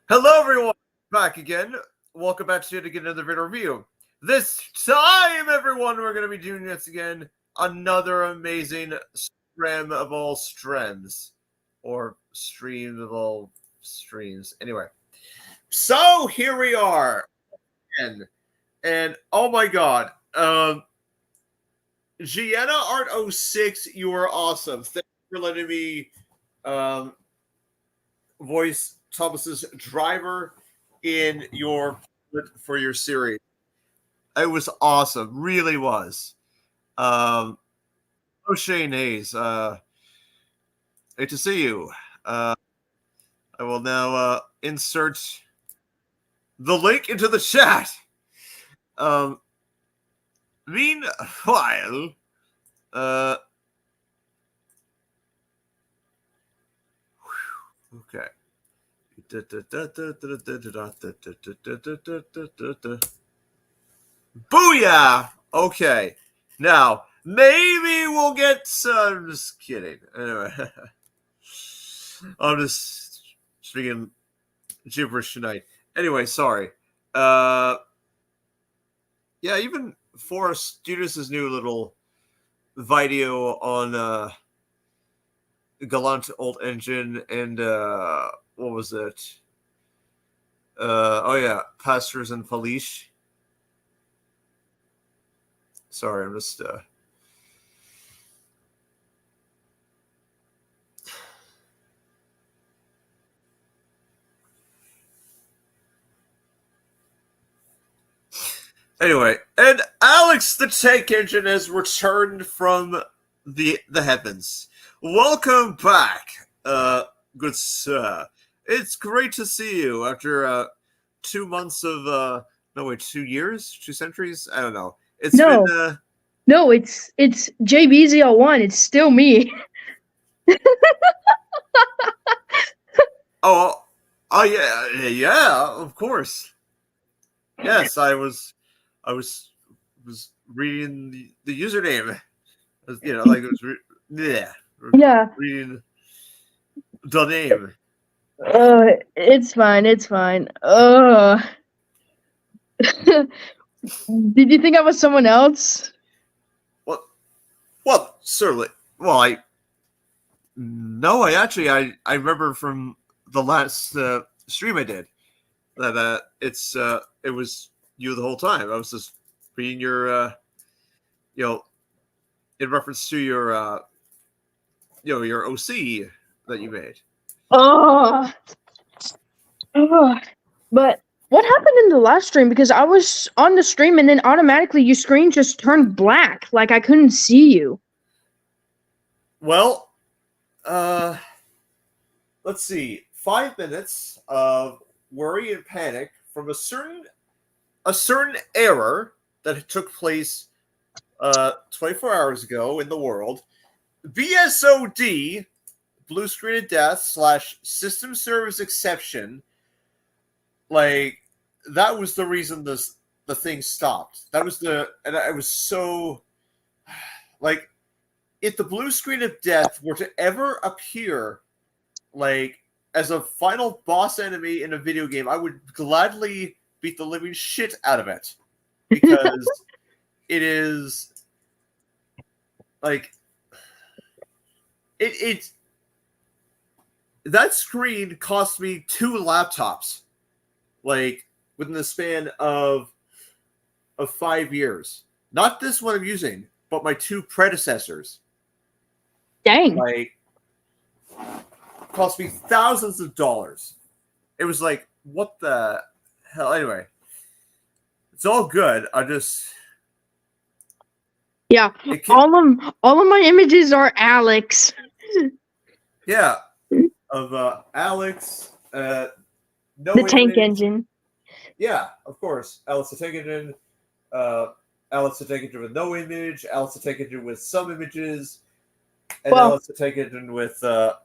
Hello, everyone. Back again. Welcome back to yet another video review. This time, everyone, we're going to be doing this again. Another amazing stream of all streams, or stream of all streams. Anyway, so here we are, and oh my god, Gianna Art 06, you are awesome. Thank you for letting me voice Thomas's driver in your for your series. It was awesome, really was. O'Shane Hayes, great to see you. I will now insert the link into the chat. Meanwhile, okay. Booyah! Okay. Now, maybe we'll get some. I'm just kidding. Anyway. I'm just speaking gibberish tonight. Anyway, sorry. Yeah, even Forrest Judas' new little video on Gallant Old Engine and what was it? Oh yeah, Pastors and Felice. Sorry, I'm just anyway, and Alex the Tank Engine has returned from the heavens. Welcome back, good sir. It's great to see you after 2 months of 2 years, 2 centuries. I don't know. It's been no, it's JBZL1. It's still me. oh yeah, of course. Yes, I was reading the username. You know, like it was reading the name. It's fine. It's fine. Did you think I was someone else? Well, certainly. Well, I remember from the last stream I did that it was you the whole time. I was just reading your in reference to your your OC that you made. But what happened in the last stream? Because I was on the stream and then automatically your screen just turned black, like I couldn't see you. Well, let's see. 5 minutes of worry and panic from a certain error that took place 24 hours ago in the world. BSOD, blue screen of death / system service exception. Like, that was the reason the thing stopped. That was and I was so like, if the blue screen of death were to ever appear like as a final boss enemy in a video game, I would gladly beat the living shit out of it, because it is like it that screen cost me 2 laptops, like within the span of 5 years. Not this one I'm using, but my 2 predecessors. Dang. Like, cost me thousands of dollars. It was like, what the hell? Anyway, it's all good. I just all of my images are Alex. Yeah, of Alex. No, the tank engine. Yeah, of course, Alex the tank engine. Alex the tank engine with no image. Alex the tank engine with some images, and Alex the tank engine with a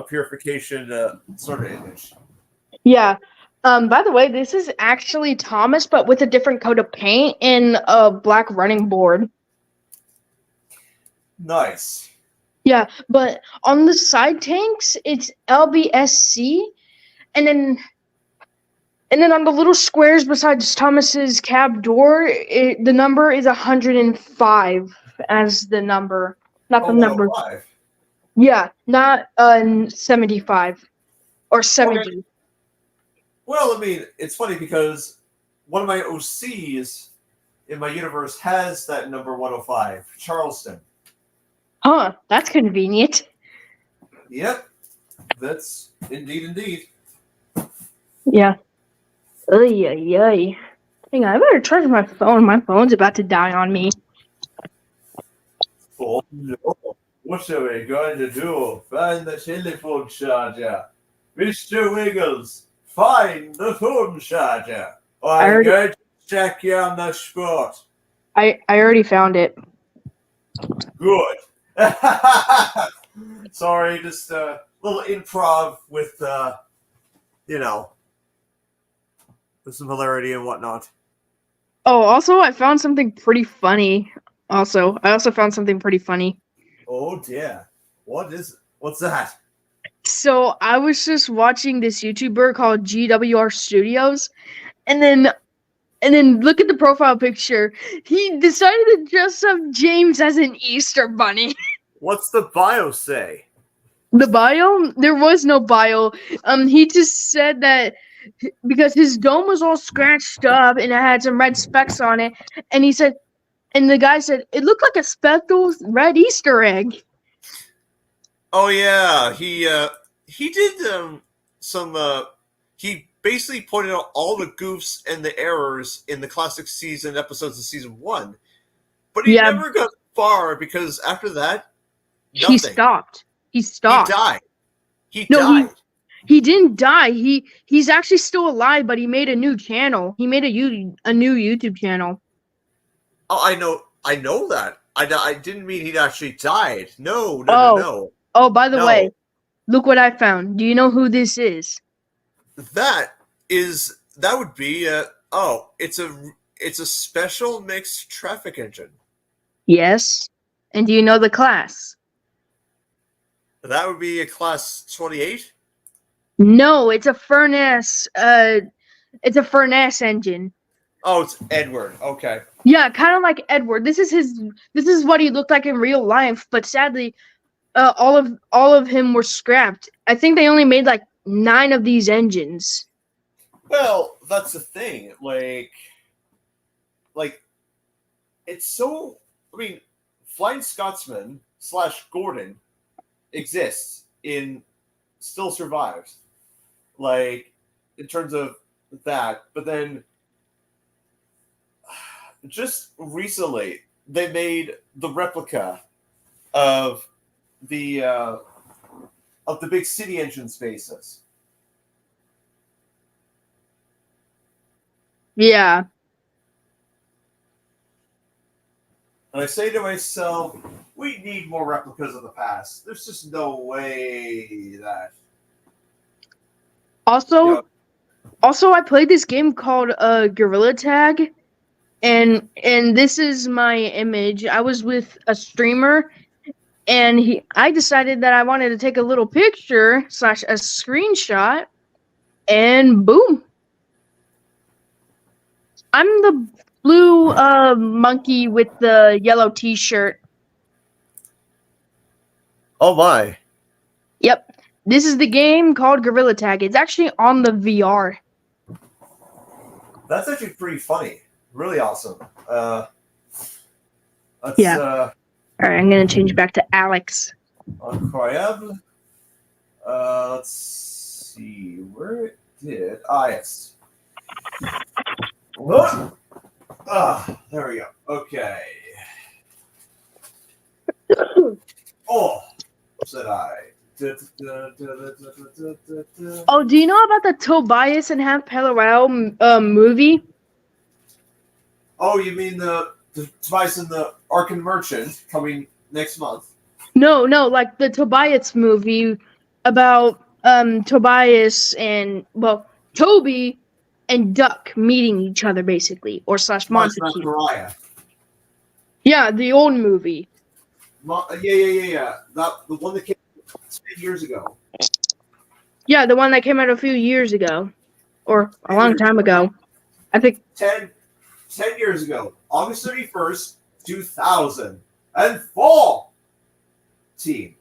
purification sort of image. Yeah. By the way, this is actually Thomas, but with a different coat of paint and a black running board. Nice. Yeah, but on the side tanks, it's LBSC, and then And then on the little squares besides Thomas's cab door, the number is 105 as the number, not Oh, the number. 105. Yeah, not 75 or Okay. 70. Well, I mean, it's funny because one of my OCs in my universe has that number 105, Charleston. Huh, that's convenient. Yep, that's indeed. Yeah. Ay, ay, ay. Hang on, I better charge my phone. My phone's about to die on me. Oh no! What are we going to do? Find the telephone charger, Mr. Wiggles. Find the phone charger. I'm going to check you on the spot. I already found it. Good. Sorry, just a little improv with, with some hilarity and whatnot. Oh, also, I found something pretty funny. I also found something pretty funny. Oh dear. What's that? So I was just watching this YouTuber called GWR Studios, and then look at the profile picture. He decided to dress up James as an Easter bunny. What's the bio say? The bio? There was no bio. He just said that because his dome was all scratched up and it had some red specks on it, and he said, and the guy said it looked like a speckled red Easter egg. Oh yeah, he did he basically pointed out all the goofs and the errors in the classic season episodes of season 1, but he never got far because after that, nothing. He stopped. He died. He died. He didn't die. He's actually still alive, but he made a new channel. He made a new YouTube channel. Oh, I know that. I didn't mean he'd actually died. No. Oh, by the way, look what I found. Do you know who this is? That would be it's a special mixed traffic engine. Yes. And do you know the class? That would be a class 28? No, it's a furnace. It's a furnace engine. Oh, it's Edward. Okay. Yeah, kind of like Edward. This is what he looked like in real life, but sadly, all of him were scrapped. I think they only made like 9 of these engines. Well, that's the thing. Like it's so. I mean, Flying Scotsman / Gordon exists still survives. Like in terms of that, but then just recently they made the replica of the big city engine spaces. Yeah. And I say to myself, we need more replicas of the past. There's just no way that. Also, I played this game called Gorilla Tag, and this is my image. I was with a streamer, and I decided that I wanted to take a little picture / a screenshot, and boom. I'm the blue monkey with the yellow t-shirt. Oh my. Yep. This is the game called Gorilla Tag. It's actually on the VR. That's actually pretty funny. Really awesome. Yeah. All right, I'm gonna change back to Alex. Incroyable. Let's see where it did. Yes. There we go. Okay. Oh, said I. Oh, do you know about the Tobias and Half Pellerel movie? Oh, you mean the Tobias and the Arkan Merchant coming next month? No, like the Tobias movie about Tobias and Toby and Duck meeting each other basically, or / Montague. Yeah, the old movie. Yeah. The one that came 10 years ago. Yeah, the one that came out a few years ago. or a 10 long years time ago. I think 10, 10 years ago, August 31st, 2014.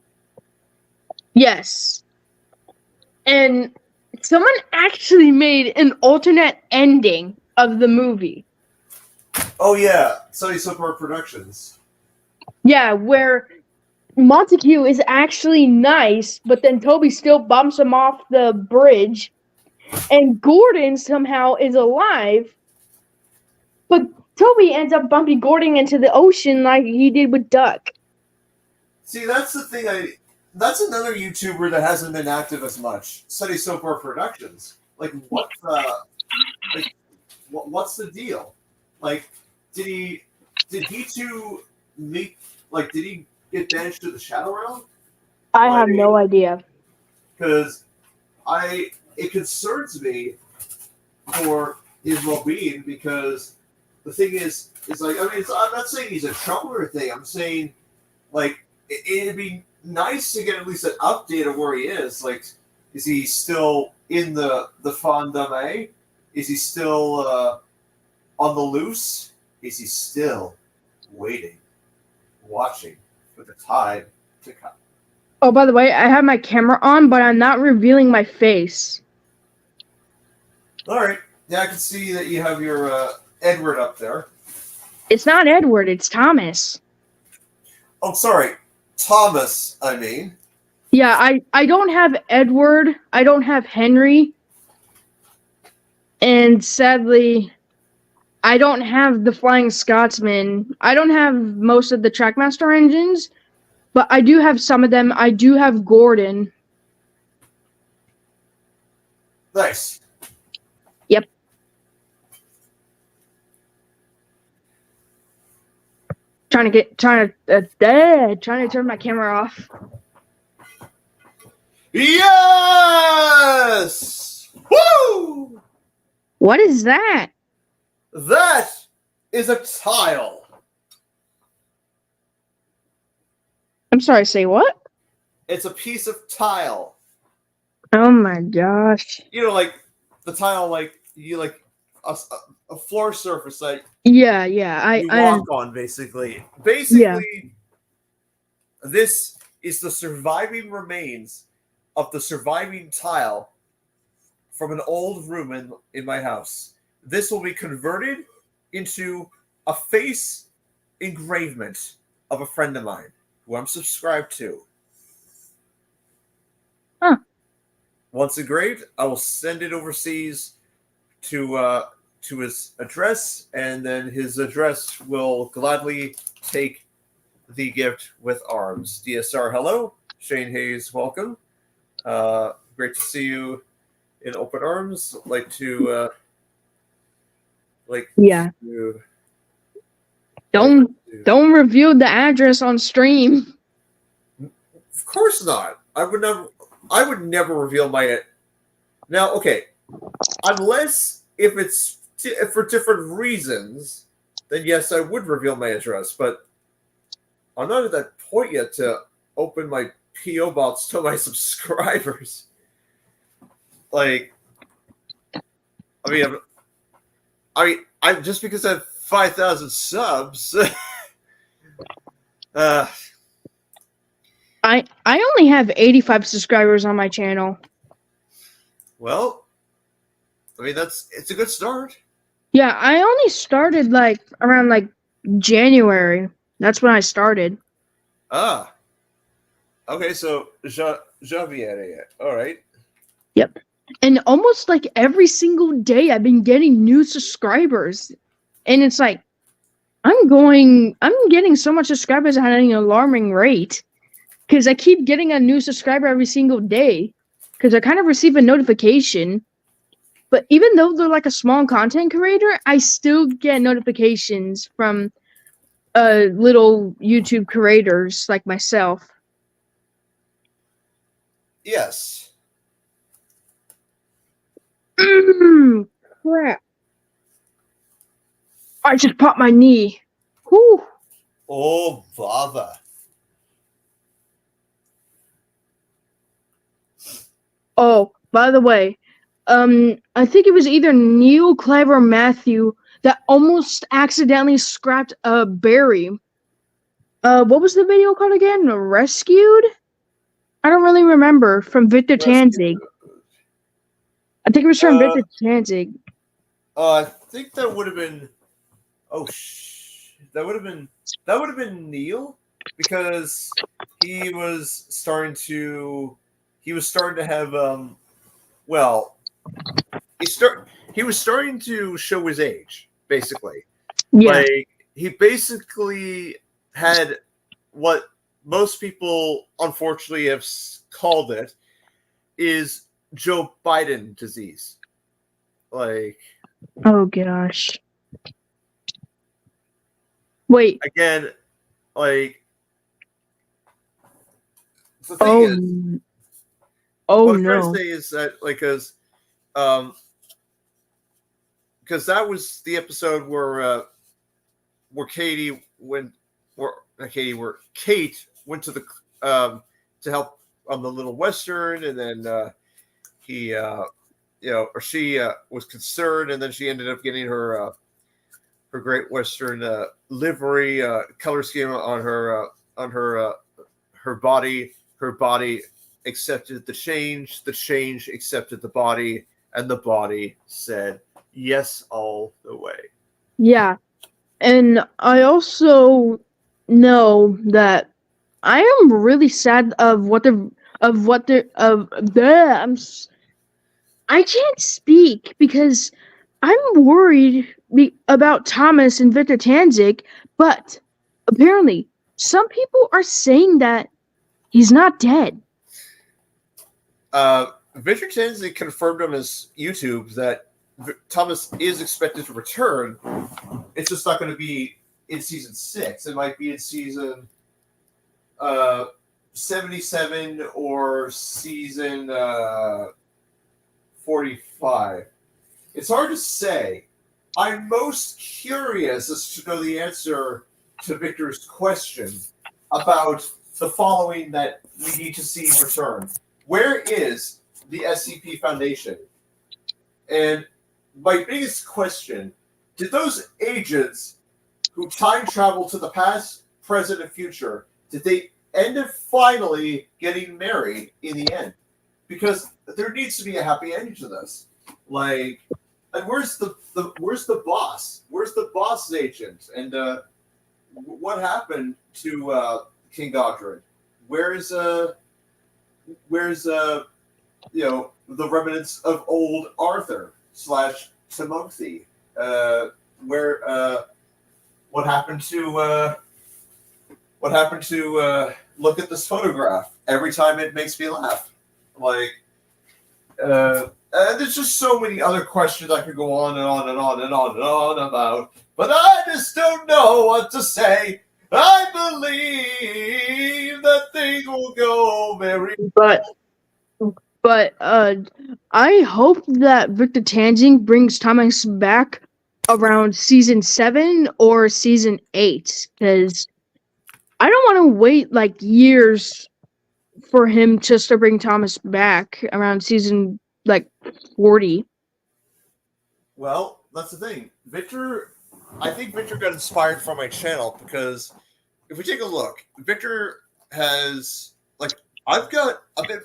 yes. And someone actually made an alternate ending of the movie. Oh yeah, Sunny Silver Productions. Yeah, where Montague is actually nice, but then Toby still bumps him off the bridge, and Gordon somehow is alive, but Toby ends up bumping Gordon into the ocean like he did with Duck. See, that's the thing. That's another YouTuber that hasn't been active as much. Sunny Silver Productions. Like, what's the deal? Like, did he two meet? Like, did he get banished to the Shadow Realm? I have no idea. Because it concerns me for his well-being, because the thing is like, I mean, I'm not saying he's a troubler thing. I'm saying, like, it'd be nice to get at least an update of where he is. Like, is he still in the fondame? Is he still on the loose? Is he still waiting, watching for the tide to come? Oh, by the way, I have my camera on, but I'm not revealing my face. All right. Yeah, I can see that you have your Edward up there. It's not Edward, it's Thomas. Oh, sorry. Thomas, I mean. Yeah, I don't have Edward, I don't have Henry, and sadly, I don't have the Flying Scotsman. I don't have most of the Trackmaster engines, but I do have some of them. I do have Gordon. Nice. Yep. Trying to turn my camera off. Yes! Woo! What is that? That is a tile. I'm sorry, say what? It's a piece of tile. Oh my gosh. You know, like the tile, like you like a floor surface, like Yeah, you walk on, basically. Basically, this is the surviving remains of the surviving tile from an old room in my house. This will be converted into a face engravement of a friend of mine who I'm subscribed to. Huh. Once engraved, I will send it overseas to his address, and then his address will gladly take the gift with arms. DSR, hello. Shane Hayes, welcome. Great to see you in open arms. Don't reveal the address on stream. Of course not. I would never reveal my. Now, okay, unless if it's for different reasons, then yes, I would reveal my address. But I'm not at that point yet to open my PO box to my subscribers. Like, I just because I have 5,000 subs. I only have 85 subscribers on my channel. Well, I mean it's a good start. Yeah, I only started around January. That's when I started. Ah. Okay, so Javier. All right. Yep. And almost like every single day I've been getting new subscribers. And it's like I'm getting so much subscribers at an alarming rate. Because I keep getting a new subscriber every single day. Because I kind of receive a notification. But even though they're like a small content creator, I still get notifications from little YouTube creators like myself. Yes. Crap. I just popped my knee. Whew. Oh, bother. Oh, by the way, I think it was either Neil, Clive, or Matthew that almost accidentally scrapped a berry. What was the video called again? Rescued? I don't really remember. From Victor Rescue. Tanzig. I think it was from Victor Tanzig. I think that would have been. Oh that would have been Neil, because he was starting to have well, he was starting to show his age, basically. Yeah. Like, he basically had what most people unfortunately have called it is Joe Biden disease. Like, oh gosh. Wait. again, like, the thing is, what I'm trying to say is that, like, because that was the episode where Katie went, where Kate went to the to help on the Little Western, and then he or she was concerned, and then she ended up getting her Great Western livery color scheme on her body. Her body accepted the change accepted the body, and the body said yes all the way. Yeah. And I also know that I am really sad of I can't speak because I'm worried about Thomas and Victor Tanzik, but apparently some people are saying that he's not dead. Victor Tanzik confirmed on his YouTube that Thomas is expected to return. It's just not going to be in season 6. It might be in season 77 or season 45. It's hard to say. I'm most curious as to know the answer to Victor's question about the following that we need to see return. Where is the SCP Foundation? And my biggest question, did those agents who time travel to the past, present, and future, did they end up finally getting married in the end? Because there needs to be a happy ending to this. Like, and where's the boss? Where's the boss agent? And what happened to King Godred? Where's the remnants of old Arthur / Timothy? What happened to look at this photograph every time it makes me laugh? Like, there's just so many other questions I could go on and on and on and on and on about, but I just don't know what to say. I believe that things will go very. But I hope that Victor Tanzing brings Thomas back around season 7 or season 8, because I don't want to wait like years for him just to bring Thomas back around season like 40. Well, that's the thing. I think Victor got inspired from my channel, because if we take a look, Victor has, like, I've got a bit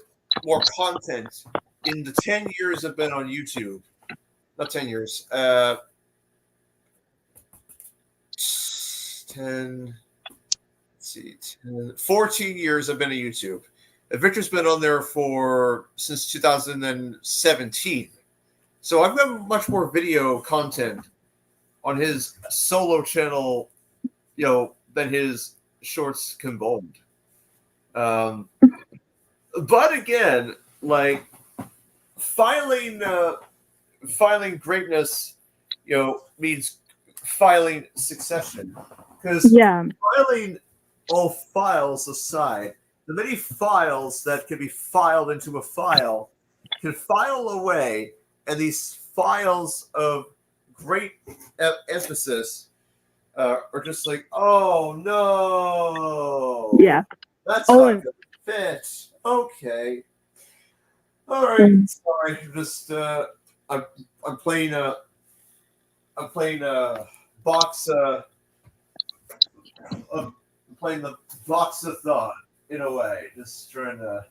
more content in the 10 years I've been on YouTube. Not 10 years. 14 years I've been on YouTube. Victor's been on there since 2017. So I've got much more video content on his solo channel, than his shorts combined. But again, like, filing greatness, means filing succession. Because filing all files aside, the many files that can be filed into a file can file away, and these files of great emphasis are just like, oh no, Yeah. that's not gonna fit. Okay. All right, sorry. Just I'm I'm playing a box of playing the box of thought in a way. Just trying to.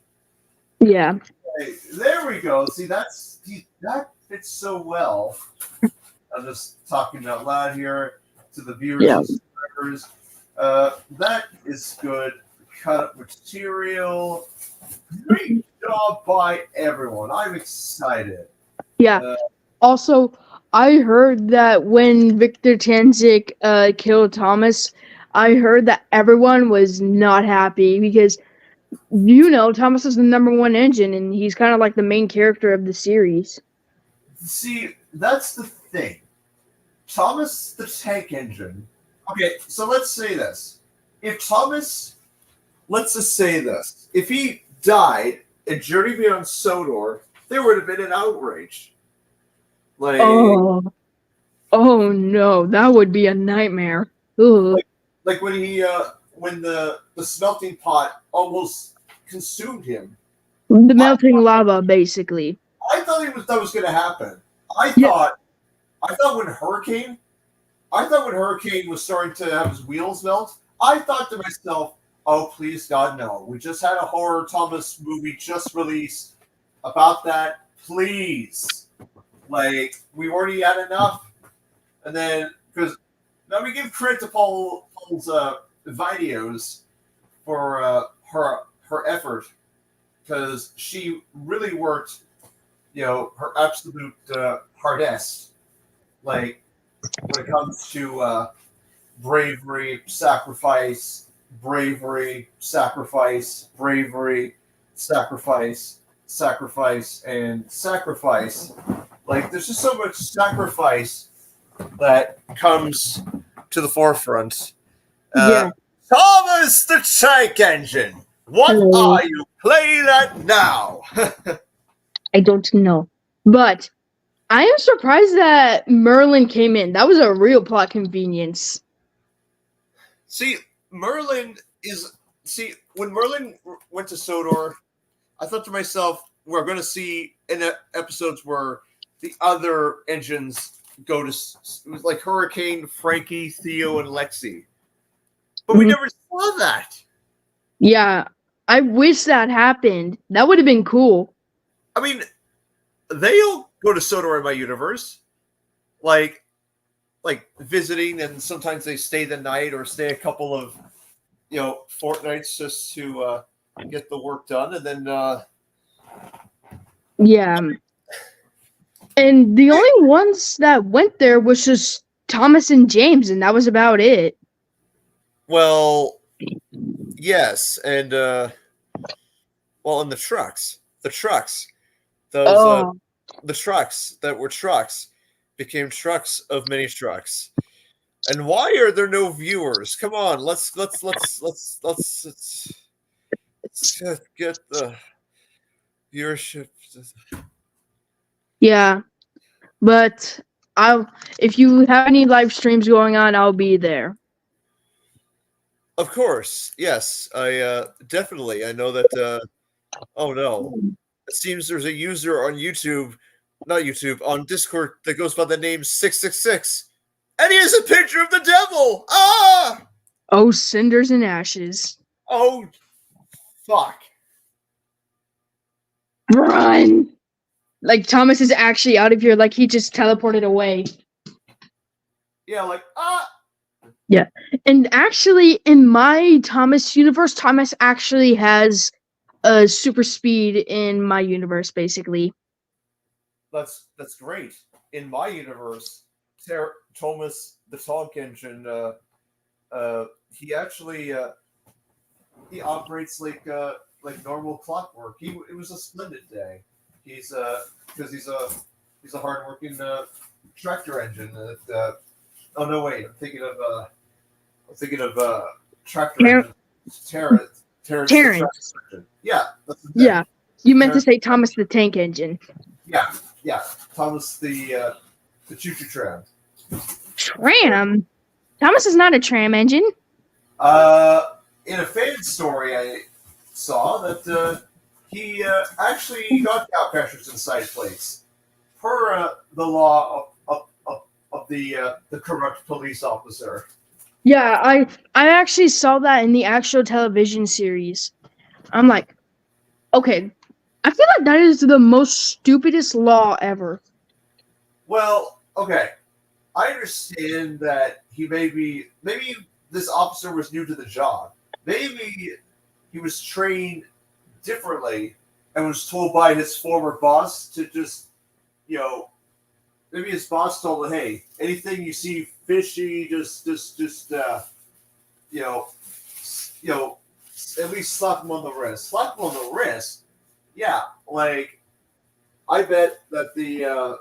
Yeah. Hey, there we go. See, that fits so well. I'm just talking out loud here to the viewers Yeah. and subscribers. That is good. Cut up material. Great job by everyone. I'm excited. Yeah. Uh, Also, I heard that when Victor Tanzik killed Thomas, I heard that everyone was not happy because Thomas is the number one engine and he's kind of like the main character of the series. see, that's the thing. Thomas the Tank Engine. Okay, so let's say this. If Thomas, let's just say this. If he died in Journey Beyond Sodor, there would have been an outrage. Like, Oh, oh no, that would be a nightmare. Ugh. like when the smelting pot almost consumed him. The melting lava, basically. I thought that was going to happen. Yeah. I thought when Hurricane was starting to have his wheels melt, I thought to myself, "Oh, please God, no! We just had a horror Thomas movie just released about that. Please, like we already had enough." And then because now we give credit to Paul's videos for her effort because she really worked, her absolute hardest, like when it comes to bravery, sacrifice, bravery, sacrifice, bravery, sacrifice, sacrifice, and sacrifice. Like there's just so much sacrifice that comes to the forefront. Yeah. Thomas the Tank Engine. What Hello. are you playing at now? I don't know. But I am surprised that Merlin came in. That was a real plot convenience. See, when Merlin went to Sodor, I thought to myself, we're going to see in episodes where the other engines go to, it was like Hurricane, Frankie, Theo, and Lexi. But we never saw that. Yeah, I wish that happened. That would have been cool. I mean, they'll go to Sodor in my universe, like visiting, and sometimes they stay the night or stay a couple of fortnights just to get the work done, and then Yeah. And the only ones that went there was just Thomas and James, and that was about it. well, yes, and and the trucks, those the trucks that were trucks became trucks of many trucks. And why are there no viewers? Come on, let's get the viewership. Yeah. But if you have any live streams going on, I'll be there. Of course, yes, I definitely. I know that. Oh no, it seems there's a user on YouTube, not YouTube, on Discord that goes by the name 666, and he has a picture of the devil. Ah! Oh, cinders and ashes. Oh, fuck! Run! Like Thomas is actually out of here. Like he just teleported away. Yeah, like ah. Yeah, and actually, in my Thomas universe, Thomas actually has a super speed in my universe, basically. That's great. In my universe, Thomas the Tank Engine, he actually he operates like normal clockwork. It was a splendid day. He's because he's a hardworking tractor engine. That oh no, wait, I'm thinking of tractor engine. Terrence. Yeah, yeah. You meant to say Thomas the Tank Engine. Yeah. Thomas the choo-choo tram. Tram? Thomas is not a tram engine. In a fan story I saw that he actually got cow crashers inside plates per the law of the corrupt police officer. Yeah, I actually saw that in the actual television series. I'm like, okay, I feel like that is the most stupidest law ever. Well, okay, I understand that he maybe this officer was new to the job. Maybe he was trained differently and was told by his former boss to just, you know, maybe his boss told him, "Hey, anything you see fishy, just you know, you know, at least slap him on the wrist. Slap him on the wrist. Yeah, like I bet that the you know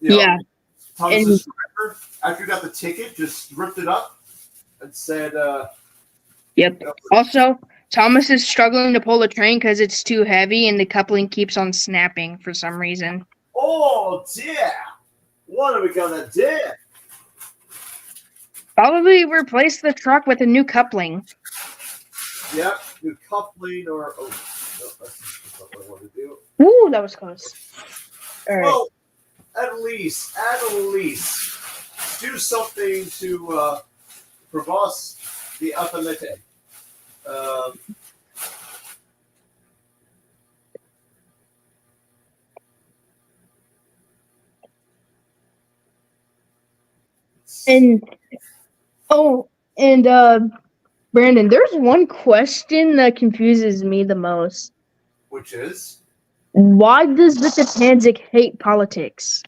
Yeah, and Thomas's driver after he got the ticket just ripped it up and said, yep. you know, Also, Thomas is struggling to pull the train because it's too heavy and the coupling keeps on snapping for some reason. "Oh dear, what are we gonna do?" Probably replace the truck with a new coupling. Yep, new coupling or no, that's not what I want to do. Ooh, that was close. All right. Well, at least, do something to provoke the athlete. Um, And oh, and Brandon, there's one question that confuses me the most. which is, Why does Victor Tanzik hate politics?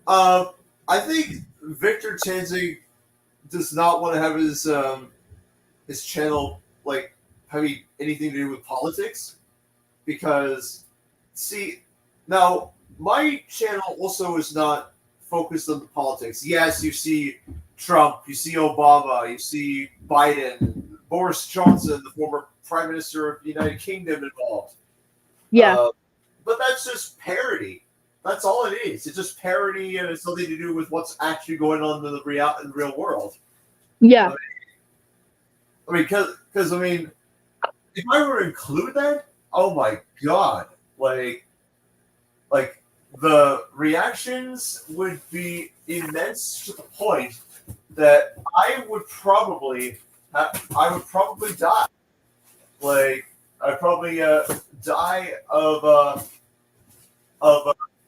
uh, I think Victor Tanzing does not want to have his channel like having anything to do with politics because see now my channel also is not focused on the politics. Yes, you see Trump, you see Obama, you see Biden, Boris Johnson, the former Prime Minister of the United Kingdom, involved. Yeah, Uh, but that's just parody. That's all it is. It's just parody, and it's nothing to do with what's actually going on in the real world. yeah, I mean, because I mean, if I were to include that, oh my god, like the reactions would be immense to the point that I would probably die. Like I'd probably die of uh,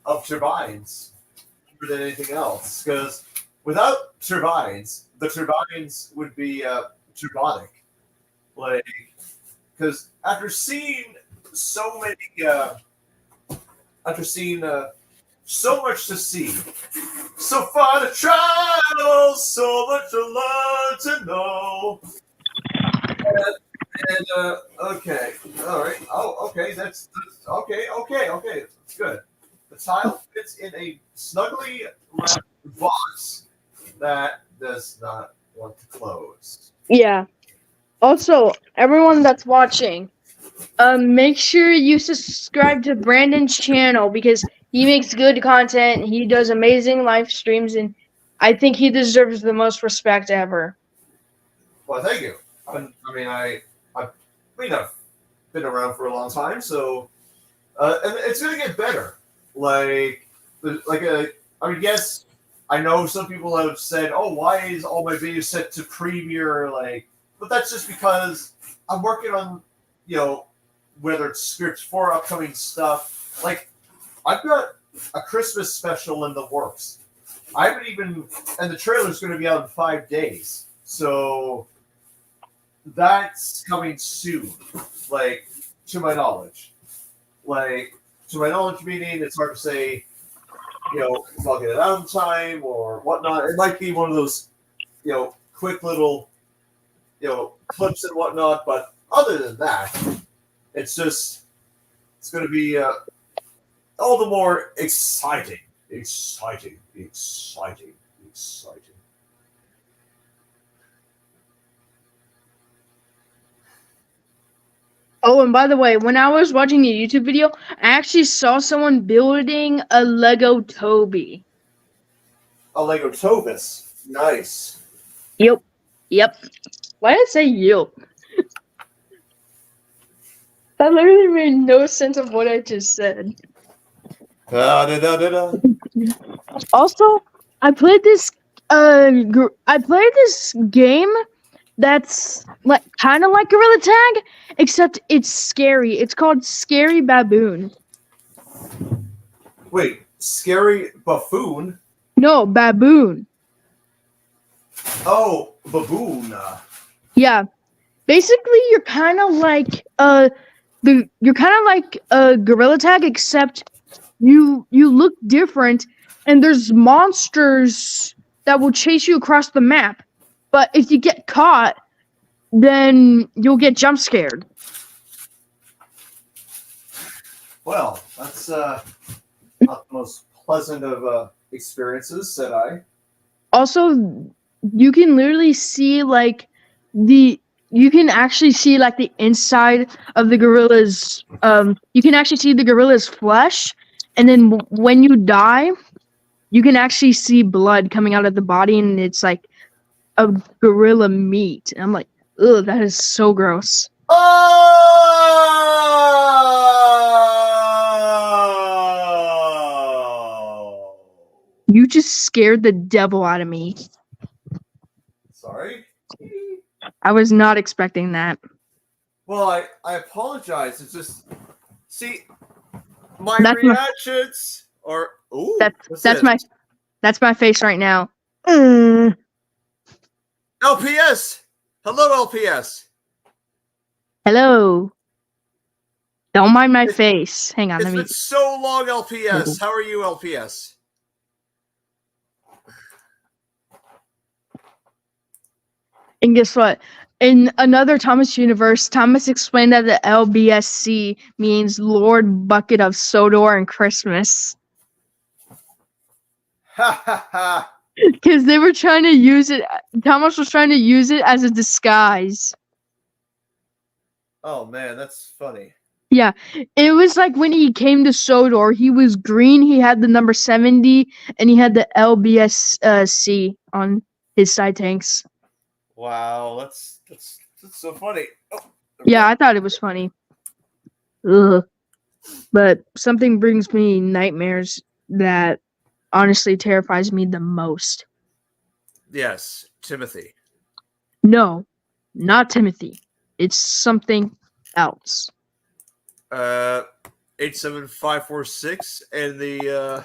of turbines more than anything else. Because without turbines, the turbines would be turbonic. Like because so many, after seeing so much to see, so far to travel, so much to learn to know. And okay, all right. Oh, okay. That's okay. It's good. The tile fits in a snugly wrapped box that does not want to close. yeah. Also, everyone that's watching, make sure you subscribe to Brandon's channel because he makes good content. He does amazing live streams, and I think he deserves the most respect ever. Well, thank you. I mean, I mean, I've been around for a long time, so and it's gonna get better. Like, I mean, yes, I know some people have said, "Oh, why is all my videos set to premiere?" Like, but that's just because I'm working on, you know, whether it's scripts for upcoming stuff. Like, I've got a Christmas special in the works. I haven't even, and the trailer's going to be out in 5 days. So that's coming soon, like to my knowledge. Like to my knowledge, meaning it's hard to say, you know, if I'll get it out in time or whatnot. It might be one of those, you know, quick little, you know, clips and whatnot. But other than that, it's going to be all the more exciting. Oh, and by the way, when I was watching the YouTube video, I actually saw someone building a Lego Toby. A Lego Tovis. Nice. Yep. Why did I say yep? That literally made no sense of what I just said. Da-da-da-da-da. Also, I played this. I played this game that's like kind of like Gorilla Tag, except it's scary. It's called Scary Baboon. Wait, scary buffoon? No, Baboon. Oh, baboon. Yeah, basically you're kind of like Gorilla Tag, except you look different, and there's monsters that will chase you across the map. But if you get caught, then you'll get jump scared. Well, that's not the most pleasant of experiences, said I. Also, you can literally see you can actually see like the inside of the gorilla's you can actually see the gorilla's flesh, and then when you die, you can actually see blood coming out of the body, and it's like a gorilla meat. And I'm like, ugh, that is so gross. Oh! You just scared the devil out of me. Sorry. I was not expecting that. Well, I apologize. It's just see my That's reactions are. Ooh, that's my face right now. LPS. Hello, LPS. Hello. Don't mind my face. Hang on, It's been so long, LPS. How are you, LPS? And guess what? In another Thomas universe, Thomas explained that the LBSC means Lord Bucket of Sodor and Christmas. Ha ha ha. Because they were trying to use it. Thomas was trying to use it as a disguise. Oh man, that's funny. Yeah, it was like when he came to Sodor, he was green. He had the number 70, and he had the LBSC on his side tanks. Wow, that's so funny. Oh, yeah, I thought it was funny. Ugh. But something brings me nightmares that honestly terrifies me the most. Yes, Timothy. No, not Timothy. It's something else. 87546 and the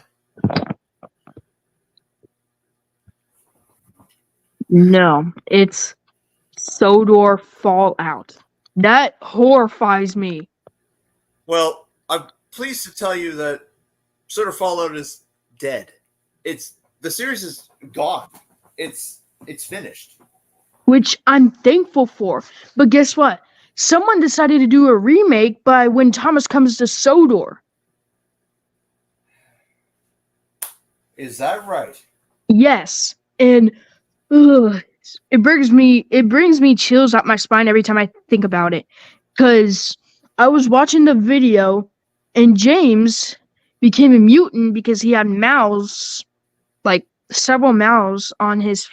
No, it's Sodor Fallout. That horrifies me. Well, I'm pleased to tell you that Sort of Fallout is dead. The series is gone. It's finished. Which I'm thankful for. But guess what? Someone decided to do a remake by When Thomas Comes to Sodor. Is that right? Yes. And ugh, it brings me chills up my spine every time I think about it. Cause I was watching the video and James became a mutant because he had mouths, like several mouths on his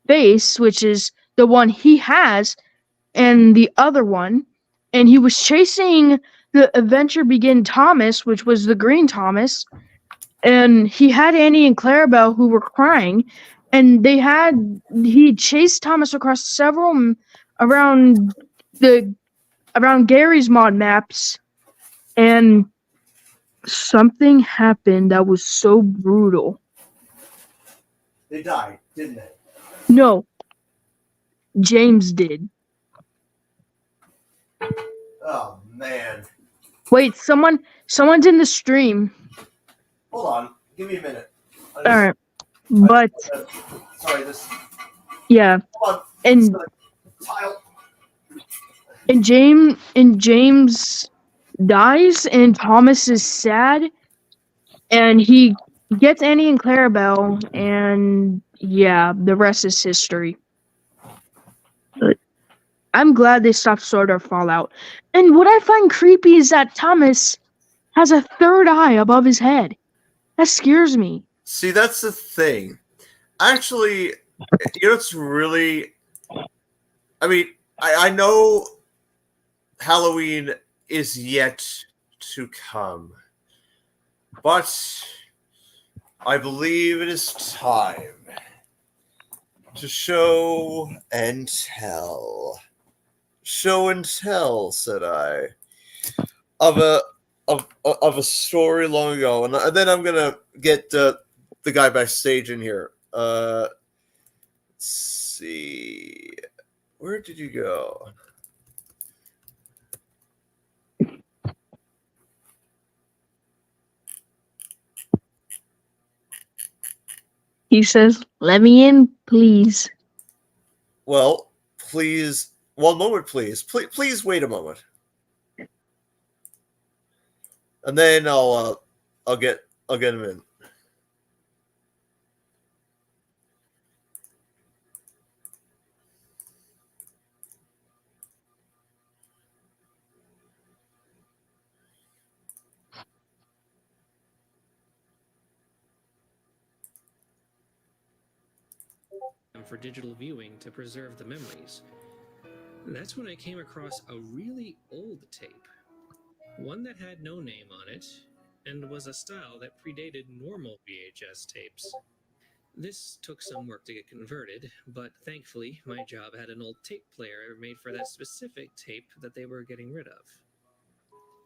face, which is the one he has, and the other one. And he was chasing the Adventure Begin Thomas, which was the green Thomas. And he had Annie and Clarabelle who were crying. And he chased Thomas across several around Gary's mod maps. And something happened that was so brutal. They died, didn't they? No. James did. Oh man. Wait, someone's in the stream. Hold on. Give me a minute. Alright. But sorry, this. Yeah. Hold on. And Tile. And James dies, and Thomas is sad, and he gets Annie and Clarabelle, and yeah, the rest is history. But I'm glad they stopped Sword Art Fallout. And what I find creepy is that Thomas has a third eye above his head. That scares me. See, that's the thing. Actually, it's really. I mean, I know Halloween is yet to come. But I believe it is time to show and tell. Show and tell, said I, of a story long ago, and then I'm gonna get the guy backstage in here. Let's see, where did you go? He says, "Let me in, please." Well, please, one moment, please. Please wait a moment, and then I'll get him in. For digital viewing to preserve the memories. That's when I came across a really old tape, one that had no name on it, and was a style that predated normal VHS tapes. This took some work to get converted, but thankfully my job had an old tape player made for that specific tape that they were getting rid of.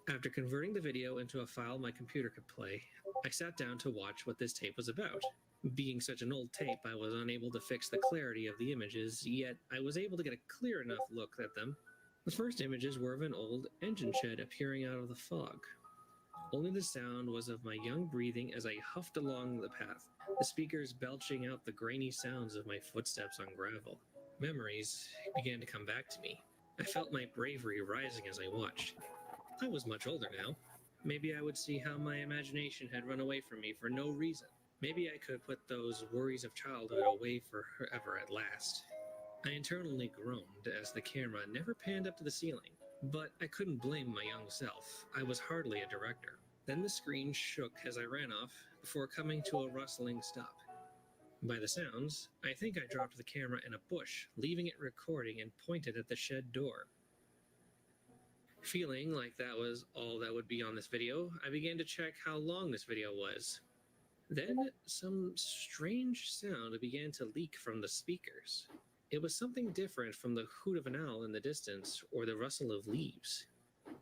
After converting the video into a file my computer could play, I sat down to watch what this tape was about. Being such an old tape, I was unable to fix the clarity of the images, yet I was able to get a clear enough look at them. The first images were of an old engine shed appearing out of the fog. Only the sound was of my young breathing as I huffed along the path, the speakers belching out the grainy sounds of my footsteps on gravel. Memories began to come back to me. I felt my bravery rising as I watched. I was much older now. Maybe I would see how my imagination had run away from me for no reason. Maybe I could put those worries of childhood away forever at last. I internally groaned as the camera never panned up to the ceiling, but I couldn't blame my young self. I was hardly a director. Then the screen shook as I ran off before coming to a rustling stop. By the sounds, I think I dropped the camera in a bush, leaving it recording and pointed at the shed door. Feeling like that was all that would be on this video, I began to check how long this video was. Then some strange sound began to leak from the speakers. It was something different from the hoot of an owl in the distance or the rustle of leaves.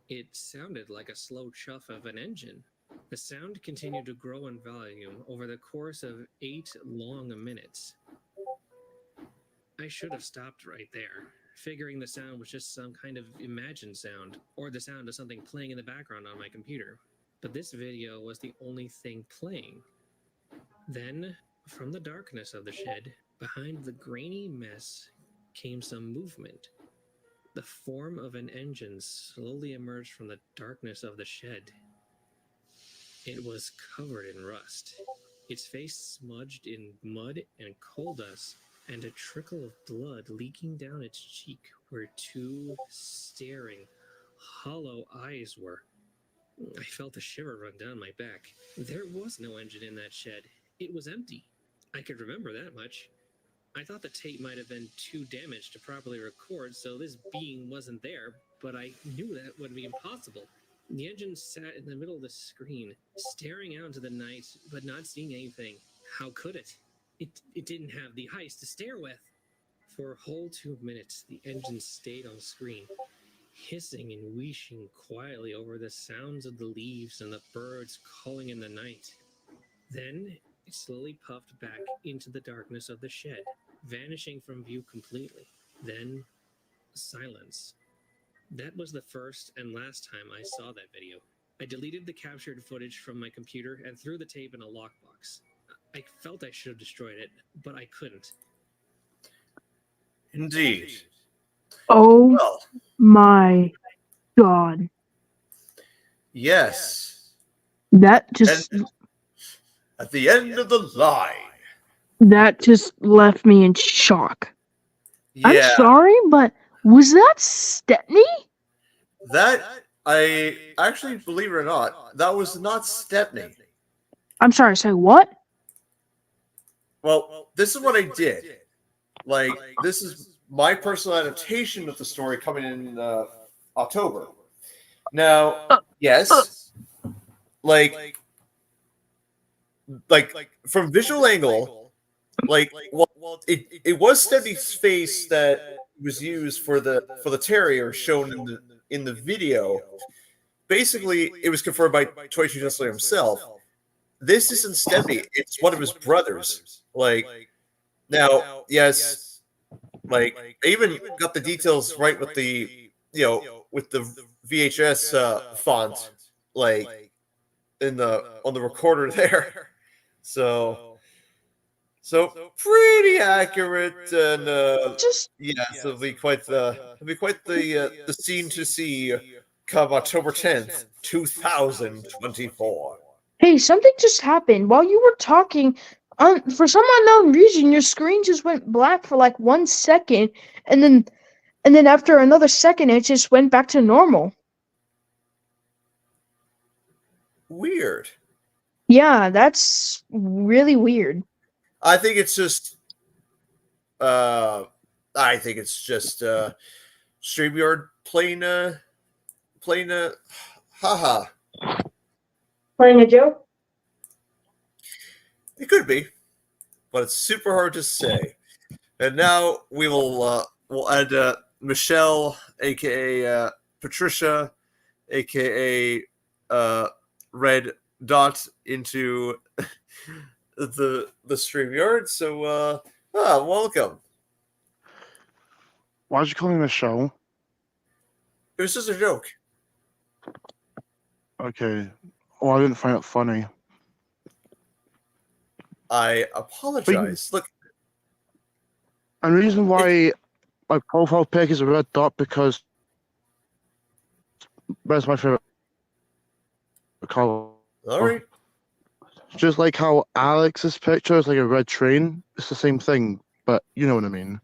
It sounded like a slow chuff of an engine. The sound continued to grow in volume over the course of 8 long minutes. I should have stopped right there, figuring the sound was just some kind of imagined sound, or the sound of something playing in the background on my computer. But this video was the only thing playing. Then, from the darkness of the shed, behind the grainy mess, came some movement. The form of an engine slowly emerged from the darkness of the shed. It was covered in rust, its face smudged in mud and coal dust, and a trickle of blood leaking down its cheek where 2 staring, hollow eyes were. I felt a shiver run down my back. There was no engine in that shed. It was empty. I could remember that much. I thought the tape might have been too damaged to properly record, so this being wasn't there, but I knew that would be impossible. The engine sat in the middle of the screen, staring out into the night, but not seeing anything. How could it? It didn't have the eyes to stare with. For a whole 2 minutes, the engine stayed on screen, hissing and wheezing quietly over the sounds of the leaves and the birds calling in the night. Then it slowly puffed back into the darkness of the shed, vanishing from view completely. Then silence. That was the first and last time I saw that video. I deleted the captured footage from my computer and threw the tape in a lockbox. I felt I should have destroyed it, but I couldn't. Indeed. Oh Well, my god. yes. That just And at the end of the line. left me in shock. Yeah. I'm sorry, but was that Stepney? That, I actually, believe it or not, that was not Stepney. I'm sorry, say what? Well, this is what I did. Like, this is my personal adaptation of the story coming in October. Now, yes, like from visual angle, well, it was Stephanie's face that was used for the terrier shown in the video. Basically, it was confirmed by Toichi Gensler himself. This isn't Stephanie; it's one of his brothers. Now, yes, I even got the details right with the with the VHS font, in the on the recorder there. So pretty accurate, and Just yes, it'll be quite the scene to see come October 10th, 2024. hey, something just happened while you were talking. For some unknown reason, your screen just went black for like 1 second, and then after another second, it just went back to normal. Weird. Yeah, that's really weird. I think it's just StreamYard playing haha. Playing a joke? It could be, but it's super hard to say. And now we'll add Michelle, aka Patricia, aka Red Dot, into the StreamYard. So welcome. Why'd you call me Michelle? It was just a joke. Okay. Oh, I didn't find it funny. I apologize. Look, And the reason why my profile pic is a red dot because red's my favorite color. all right. Just like how Alex's picture is like a red train, it's the same thing, but you know what I mean.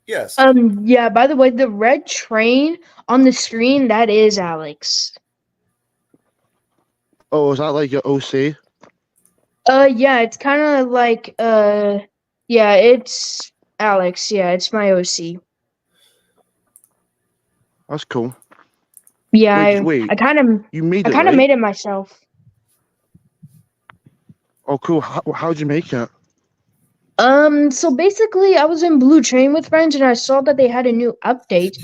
Yes. Yeah, by the way, the red train on the screen, that is Alex. Oh, is that like your OC? Yeah, it's kind of like, yeah, it's Alex. Yeah, it's my OC. That's cool. Yeah, Wait, I kind of you made it, kind of right? made it myself. Oh, cool. How'd you make it? So basically, I was in Blue Train with friends, and I saw that they had a new update.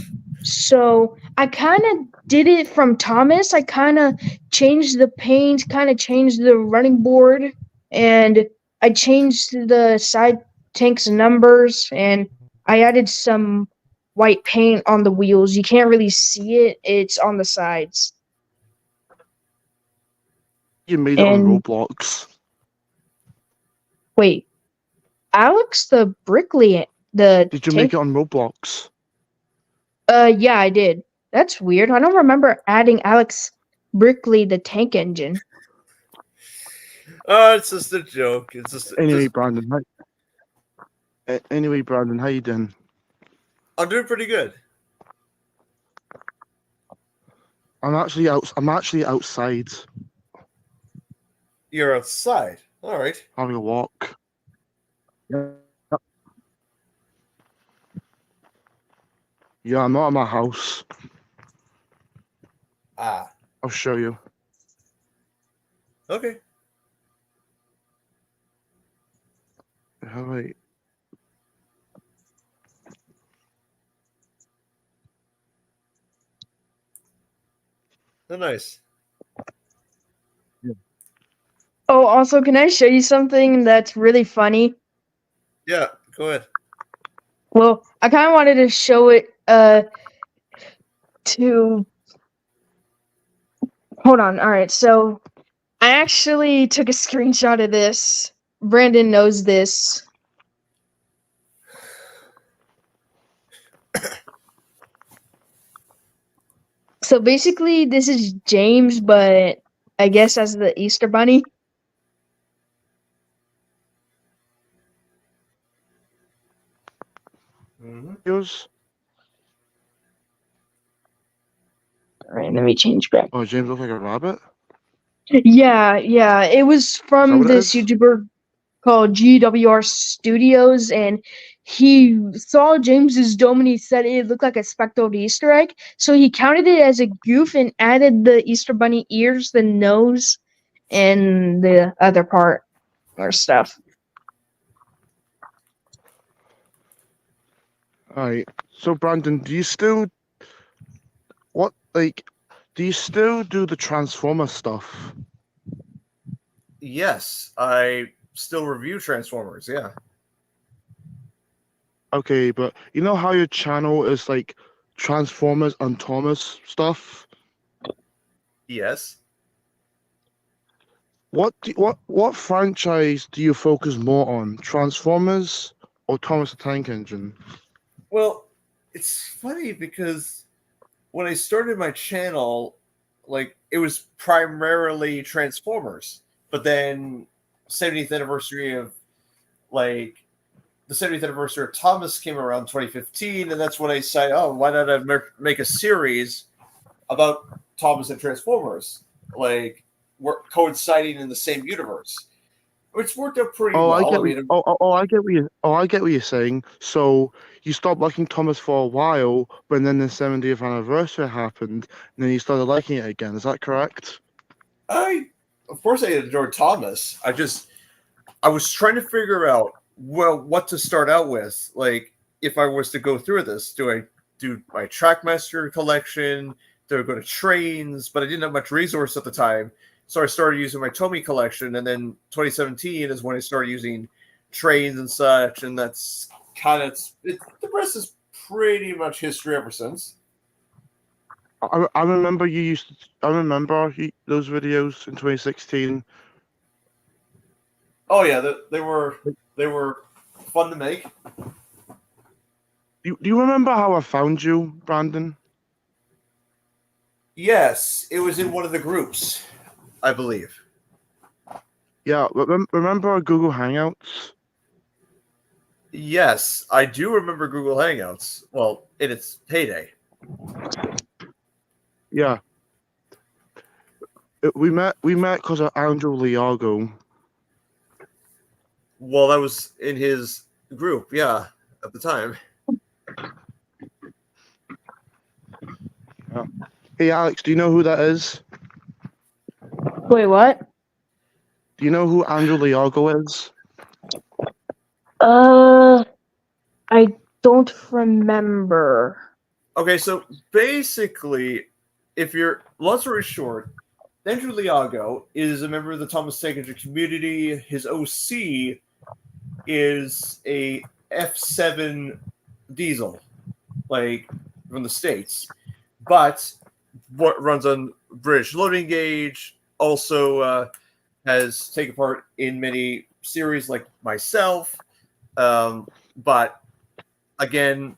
So I kind of did it from Thomas. I kind of changed the paint, kind of changed the running board, and I changed the side tanks numbers, and I added some white paint on the wheels. You can't really see it; it's on the sides. You made it on And Roblox. wait, Alex, the Brickley, the Did you tank. make it on Roblox? Yeah, I did. That's weird. I don't remember adding Alex Brickley, the tank engine. Oh, it's just a joke. It's just Anyway, Brandon, how you doing? I'm doing pretty good. I'm actually outside You're outside. All right. having a walk. Yeah, I'm not at my house. Ah. I'll show you. Okay. All right. Oh, nice. Oh, also, can I show you something that's really funny? Yeah. Go ahead. Well, I kind of wanted to show it to. Hold on. All right. So I actually took a screenshot of this. Brandon knows this. So basically, this is James, but I guess as the Easter Bunny. Mm-hmm. Yours? All right, let me change back. Oh, James looks like a rabbit. Yeah. It was Is that from what it this is? YouTuber called GWR Studios, and he saw James's dome and he said it looked like a speckled Easter egg. So he counted it as a goof and added the Easter bunny ears, the nose, and the other part or stuff. All right. So Brandon, do you still do the Transformer stuff? Yes, I still review Transformers. Yeah. Okay, but you know how your channel is like Transformers and Thomas stuff? Yes. What franchise do you focus more on, Transformers or Thomas the Tank Engine? Well, it's funny because when I started my channel, like it was primarily Transformers, but then 70th anniversary of like the 70th anniversary of Thomas came around 2015, and that's when I said, "Oh, why not I make a series about Thomas and Transformers, like we're coinciding in the same universe," which worked out pretty Oh, I well. get I what mean, I get what you're saying. So you stopped liking Thomas for a while, but then the 70th anniversary happened, and then you started liking it again. Is that correct? of course, I enjoyed Thomas. I was trying to figure out what to start out with. Like, if I was to go through this, do I do my Trackmaster collection? Do I go to trains? But I didn't have much resource at the time, so I started using my Tomy collection. And then 2017 is when I started using trains and such. And that's kind of the rest is pretty much history ever since. I remember those videos in 2016. Oh yeah, they were fun to make. Do you remember how I found you, Brandon? Yes, it was in one of the groups, I believe. Yeah, remember our Google Hangouts? Yes, I do remember Google Hangouts. Well, in its heyday. Yeah. We met because of Andrew Liago. Well, that was in his group, yeah, at the time. Hey Alex, do you know who that is? Wait, what? Do you know who Andrew Liago is? I don't remember. Okay, so basically, long story short, Andrew Liago is a member of the Thomas Tank Engine community. His OC is a F7 diesel, like from the States, but what runs on British loading gauge. Also has taken part in many series like myself, but again,